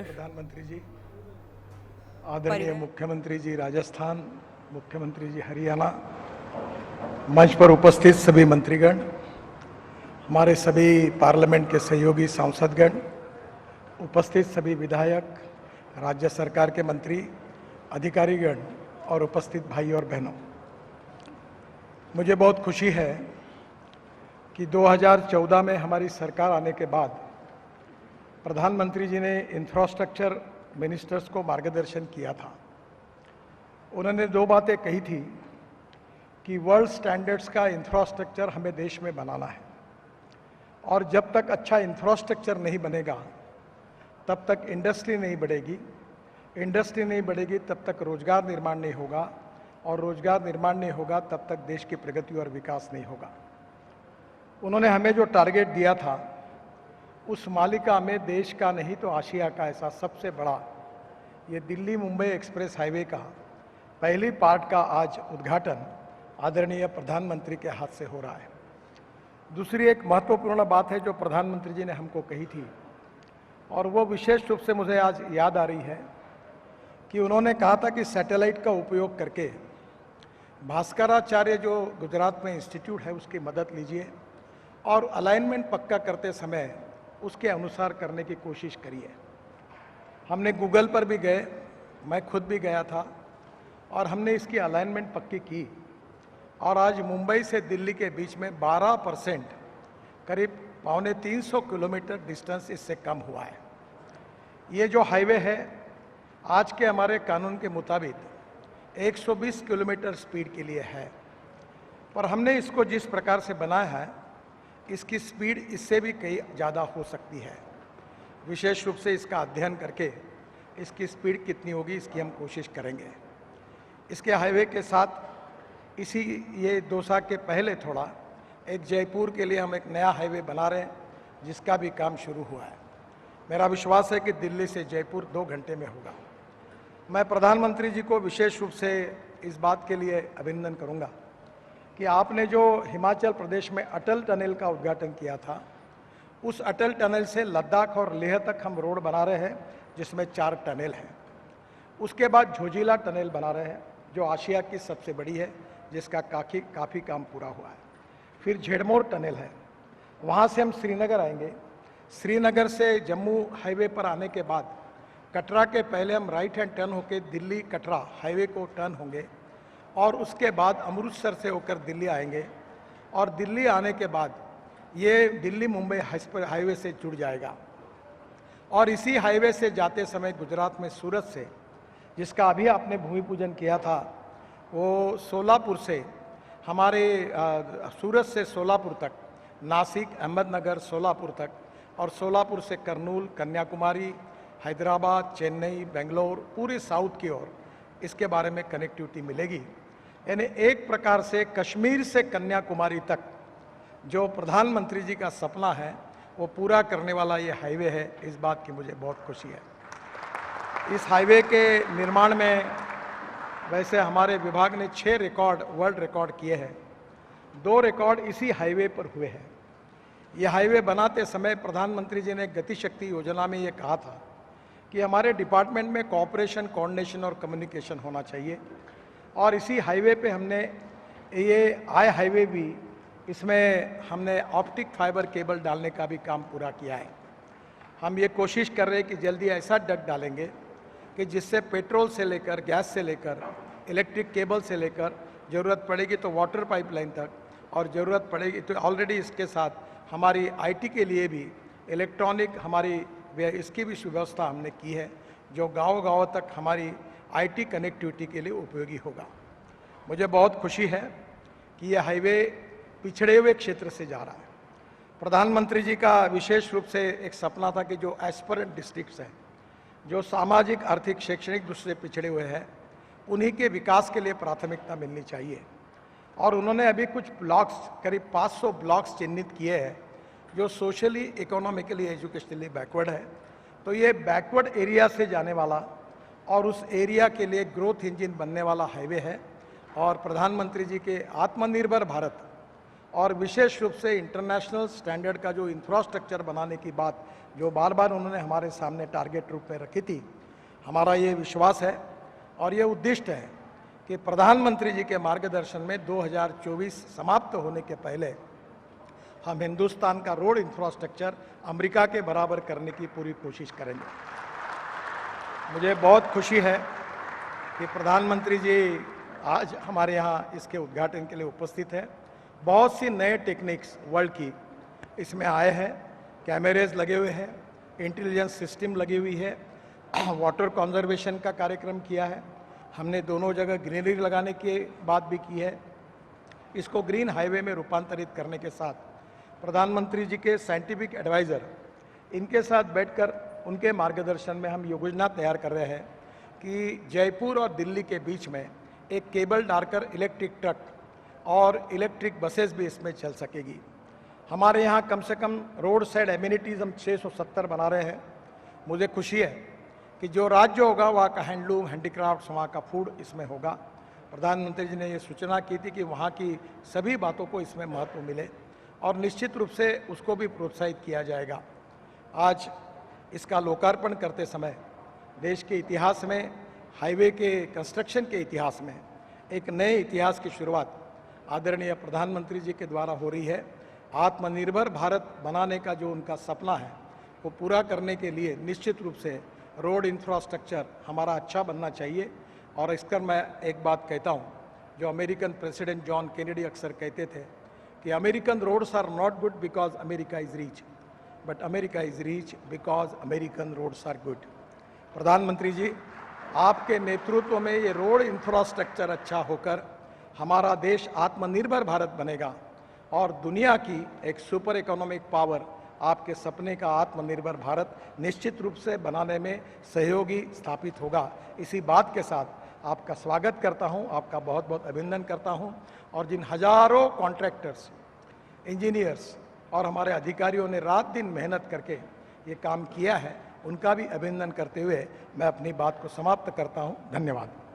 प्रधानमंत्री जी, आदरणीय मुख्यमंत्री जी राजस्थान, मुख्यमंत्री जी हरियाणा, मंच पर उपस्थित सभी मंत्रीगण, हमारे सभी पार्लियामेंट के सहयोगी सांसदगण, उपस्थित सभी विधायक, राज्य सरकार के मंत्री, अधिकारीगण और उपस्थित भाई और बहनों, मुझे बहुत खुशी है कि 2014 में हमारी सरकार आने के बाद प्रधानमंत्री जी ने इंफ्रास्ट्रक्चर मिनिस्टर्स को मार्गदर्शन किया था। उन्होंने दो बातें कही थी कि वर्ल्ड स्टैंडर्ड्स का इंफ्रास्ट्रक्चर हमें देश में बनाना है और जब तक अच्छा इंफ्रास्ट्रक्चर नहीं बनेगा तब तक इंडस्ट्री नहीं बढ़ेगी, इंडस्ट्री नहीं बढ़ेगी तब तक रोजगार निर्माण नहीं होगा और रोजगार निर्माण नहीं होगा तब तक देश की प्रगति और विकास नहीं होगा। उन्होंने हमें जो टारगेट दिया था उस मालिका में देश का नहीं तो आशिया का ऐसा सबसे बड़ा ये दिल्ली मुंबई एक्सप्रेस हाईवे का पहली पार्ट का आज उद्घाटन आदरणीय प्रधानमंत्री के हाथ से हो रहा है। दूसरी एक महत्वपूर्ण बात है जो प्रधानमंत्री जी ने हमको कही थी और वो विशेष रूप से मुझे आज याद आ रही है कि उन्होंने कहा था कि सैटेलाइट का उपयोग करके भास्कराचार्य जो गुजरात में इंस्टीट्यूट है उसकी मदद लीजिए और अलाइनमेंट पक्का करते समय उसके अनुसार करने की कोशिश करिए। हमने गूगल पर भी गए, मैं खुद भी गया था और हमने इसकी अलाइनमेंट पक्की की और आज मुंबई से दिल्ली के बीच में 12% करीब 250 किलोमीटर डिस्टेंस इससे कम हुआ है। ये जो हाईवे है आज के हमारे कानून के मुताबिक 120 किलोमीटर स्पीड के लिए है, पर हमने इसको जिस प्रकार से बनाया है इसकी स्पीड इससे भी कई ज़्यादा हो सकती है। विशेष रूप से इसका अध्ययन करके इसकी स्पीड कितनी होगी इसकी हम कोशिश करेंगे। इसके हाईवे के साथ इसी ये दौसा के पहले थोड़ा एक जयपुर के लिए हम एक नया हाईवे बना रहे हैं जिसका भी काम शुरू हुआ है। मेरा विश्वास है कि दिल्ली से जयपुर 2 घंटे में होगा। मैं प्रधानमंत्री जी को विशेष रूप से इस बात के लिए अभिनंदन करूंगा कि आपने जो हिमाचल प्रदेश में अटल टनल का उद्घाटन किया था उस अटल टनल से लद्दाख और लेह तक हम रोड बना रहे हैं जिसमें 4 टनल हैं। उसके बाद झोजिला टनल बना रहे हैं जो आशिया की सबसे बड़ी है जिसका काफ़ी काम पूरा हुआ है। फिर झेड़मोर टनल है, वहाँ से हम श्रीनगर आएंगे। श्रीनगर से जम्मू हाईवे पर आने के बाद कटरा के पहले हम राइट हैंड टर्न होकर दिल्ली कटरा हाईवे को टर्न होंगे और उसके बाद अमृतसर से होकर दिल्ली आएंगे और दिल्ली आने के बाद ये दिल्ली मुंबई हाईवे से जुड़ जाएगा और इसी हाईवे से जाते समय गुजरात में सूरत से, जिसका अभी आपने भूमि पूजन किया था, वो सोलापुर से हमारे सूरत से सोलापुर तक, नासिक, अहमदनगर, सोलापुर तक और सोलापुर से कर्नूल, कन्याकुमारी, हैदराबाद, चेन्नई, बेंगलोर, पूरे साउथ की ओर इसके बारे में कनेक्टिविटी मिलेगी। यानी एक प्रकार से कश्मीर से कन्याकुमारी तक जो प्रधानमंत्री जी का सपना है वो पूरा करने वाला ये हाईवे है। इस बात की मुझे बहुत खुशी है। इस हाईवे के निर्माण में वैसे हमारे विभाग ने 6 रिकॉर्ड, वर्ल्ड रिकॉर्ड किए हैं। 2 रिकॉर्ड इसी हाईवे पर हुए हैं। ये हाईवे बनाते समय प्रधानमंत्री जी ने गति शक्ति योजना में ये कहा था कि हमारे डिपार्टमेंट में कोऑपरेशन, कोऑर्डिनेशन और कम्युनिकेशन होना चाहिए और इसी हाईवे पे हमने ये हाईवे भी, इसमें हमने ऑप्टिक फाइबर केबल डालने का भी काम पूरा किया है। हम ये कोशिश कर रहे हैं कि जल्दी ऐसा डक्ट डालेंगे कि जिससे पेट्रोल से लेकर, गैस से लेकर, इलेक्ट्रिक केबल से लेकर, ज़रूरत पड़ेगी तो वाटर पाइपलाइन तक और ज़रूरत पड़ेगी तो ऑलरेडी इसके साथ हमारी आईटी के लिए भी इलेक्ट्रॉनिक हमारी इसकी भी व्यवस्था हमने की है जो गांव-गांव तक हमारी आईटी कनेक्टिविटी के लिए उपयोगी होगा। मुझे बहुत खुशी है कि यह हाईवे पिछड़े हुए क्षेत्र से जा रहा है। प्रधानमंत्री जी का विशेष रूप से एक सपना था कि जो एस्पिरेंट डिस्ट्रिक्ट्स हैं, जो सामाजिक, आर्थिक, शैक्षणिक दृष्टि से पिछड़े हुए हैं, उन्हीं के विकास के लिए प्राथमिकता मिलनी चाहिए और उन्होंने अभी कुछ ब्लॉक्स, करीब 500 ब्लॉक्स चिन्हित किए हैं जो सोशली, इकोनॉमिकली, एजुकेशनली बैकवर्ड है। तो ये बैकवर्ड एरिया से जाने वाला और उस एरिया के लिए ग्रोथ इंजन बनने वाला हाईवे है और प्रधानमंत्री जी के आत्मनिर्भर भारत और विशेष रूप से इंटरनेशनल स्टैंडर्ड का जो इंफ्रास्ट्रक्चर बनाने की बात जो बार बार उन्होंने हमारे सामने टारगेट रूप में रखी थी, हमारा ये विश्वास है और ये उद्दिष्ट है कि प्रधानमंत्री जी के मार्गदर्शन में 2024 समाप्त होने के पहले हम हिंदुस्तान का रोड इंफ्रास्ट्रक्चर अमेरिका के बराबर करने की पूरी कोशिश करेंगे। मुझे बहुत खुशी है कि प्रधानमंत्री जी आज हमारे यहाँ इसके उद्घाटन के लिए उपस्थित हैं। बहुत सी नए टेक्निक्स वर्ल्ड की इसमें आए हैं, कैमरेज लगे हुए हैं, इंटेलिजेंस सिस्टम लगी हुई है, वाटर कंजर्वेशन का कार्यक्रम किया है, हमने दोनों जगह ग्रीनरी लगाने की बात भी की है। इसको ग्रीन हाईवे में रूपांतरित करने के साथ प्रधानमंत्री जी के साइंटिफिक एडवाइज़र इनके साथ बैठकर उनके मार्गदर्शन में हम योजना तैयार कर रहे हैं कि जयपुर और दिल्ली के बीच में एक केबल डालकर इलेक्ट्रिक ट्रक और इलेक्ट्रिक बसेस भी इसमें चल सकेगी। हमारे यहाँ कम से कम रोड साइड एमिनिटीज़ हम 670 बना रहे हैं। मुझे खुशी है कि जो राज्य होगा वहाँ का हैंडलूम, हैंडीक्राफ्ट्स, वहाँ का फूड इसमें होगा। प्रधानमंत्री जी ने ये सूचना की थी कि वहाँ की सभी बातों को इसमें महत्व मिले और निश्चित रूप से उसको भी प्रोत्साहित किया जाएगा। आज इसका लोकार्पण करते समय देश के इतिहास में, हाईवे के कंस्ट्रक्शन के इतिहास में एक नए इतिहास की शुरुआत आदरणीय प्रधानमंत्री जी के द्वारा हो रही है। आत्मनिर्भर भारत बनाने का जो उनका सपना है वो पूरा करने के लिए निश्चित रूप से रोड इंफ्रास्ट्रक्चर हमारा अच्छा बनना चाहिए। और इसकर मैं एक बात कहता हूँ, जो अमेरिकन प्रेसिडेंट जॉन केनेडी अक्सर कहते थे कि American roads are not good because America is rich, but America is rich because American roads are good. प्रधानमंत्री जी, आपके नेतृत्व में ये रोड इंफ्रास्ट्रक्चर अच्छा होकर हमारा देश आत्मनिर्भर भारत बनेगा और दुनिया की एक सुपर इकोनॉमिक पावर आपके सपने का आत्मनिर्भर भारत निश्चित रूप से बनाने में सहयोगी स्थापित होगा। इसी बात के साथ आपका स्वागत करता हूं, आपका बहुत बहुत अभिनंदन करता हूं और जिन हजारों कॉन्ट्रैक्टर्स, इंजीनियर्स और हमारे अधिकारियों ने रात दिन मेहनत करके ये काम किया है, उनका भी अभिनंदन करते हुए मैं अपनी बात को समाप्त करता हूं। धन्यवाद।